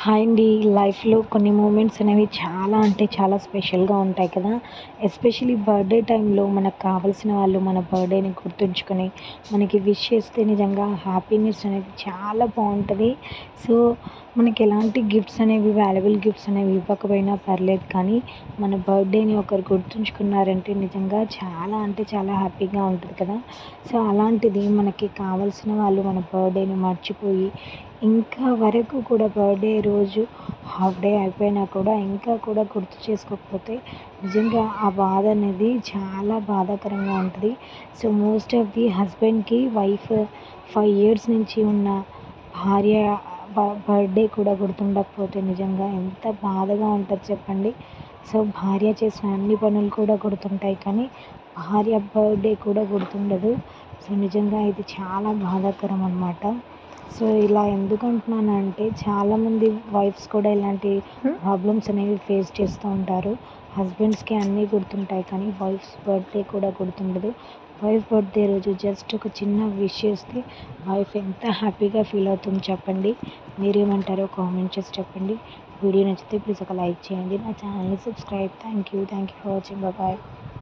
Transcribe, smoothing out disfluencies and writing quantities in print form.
Hi అండి. లైఫ్‌లో కొన్ని మూమెంట్స్ అనేవి చాలా అంటే చాలా స్పెషల్‌గా ఉంటాయి కదా! ఎస్పెషల్లీ బర్త్‌డే టైంలో మనకు కావాల్సిన వాళ్ళు మన బర్త్‌డేని గుర్తుంచుకొని, మనకి విష్ చేస్తే నిజంగా హ్యాపీనెస్ అనేది చాలా బావుంటది. సో, మనకి ఎలాంటి గిఫ్ట్స్ అనేవి వాల్యుబుల్ గిఫ్ట్స్ అనేవి ఇవ్వకపోయినా పర్లేదు కానీ, మన బర్త్‌డేని ఒకరు గుర్తుంచుకున్నారంటే నిజంగా చాలా అంటే చాలా హ్యాపీగా ఉంటది కదా! సో, అలాంటిది మనకి కావాల్సిన వాళ్ళు మన బర్త్‌డేని మర్చిపోయి ఇంకా వరకు కూడా బర్త్‌డే రోజు హాఫ్ డే అయిపోయినా కూడా ఇంకా కూడా గుర్తు చేసుకోకపోతే నిజంగా ఆ బాధ అనేది చాలా బాధాకరంగా ఉంటది. సో, మోస్ట్ ఆఫ్ ది హస్బెండ్‌కి వైఫ్ 5 ఇయర్స్ నుంచి ఉన్న భార్య బర్త్‌డే కూడా గుర్తుండకపోతే నిజంగా ఎంత బాధగా ఉంటది చెప్పండి. సో, భార్య చేసిన అన్ని పనులు కూడా గుర్తుంటాయి కానీ భార్య బర్త్‌డే కూడా గుర్తుండదు. సో, నిజంగా ఇది చాలా బాధాకరం అనమాట. సో, ఇలా ఎందుకంటున్నానంటే చాలామంది వైఫ్స్ కూడా ఇలాంటి ప్రాబ్లమ్స్ అనేవి ఫేస్ చేస్తూ ఉంటారు. హస్బెండ్స్‌కి అన్నీ గుర్తుంటాయి కానీ వైఫ్స్ బర్త్‌డే కూడా గుర్తుండదు. వైఫ్ బర్త్‌డే రోజు జస్ట్ ఒక చిన్న విష్ చేస్తే వైఫ్ ఎంత హ్యాపీగా ఫీల్ అవుతుందో చెప్పండి. మీరేమంటారో కామెంట్ చేసి చెప్పండి. వీడియో నచ్చితే ప్లీజ్ ఒక లైక్ చేయండి. నా ఛానల్‌ని subscribe. Thank you for watching. Bye.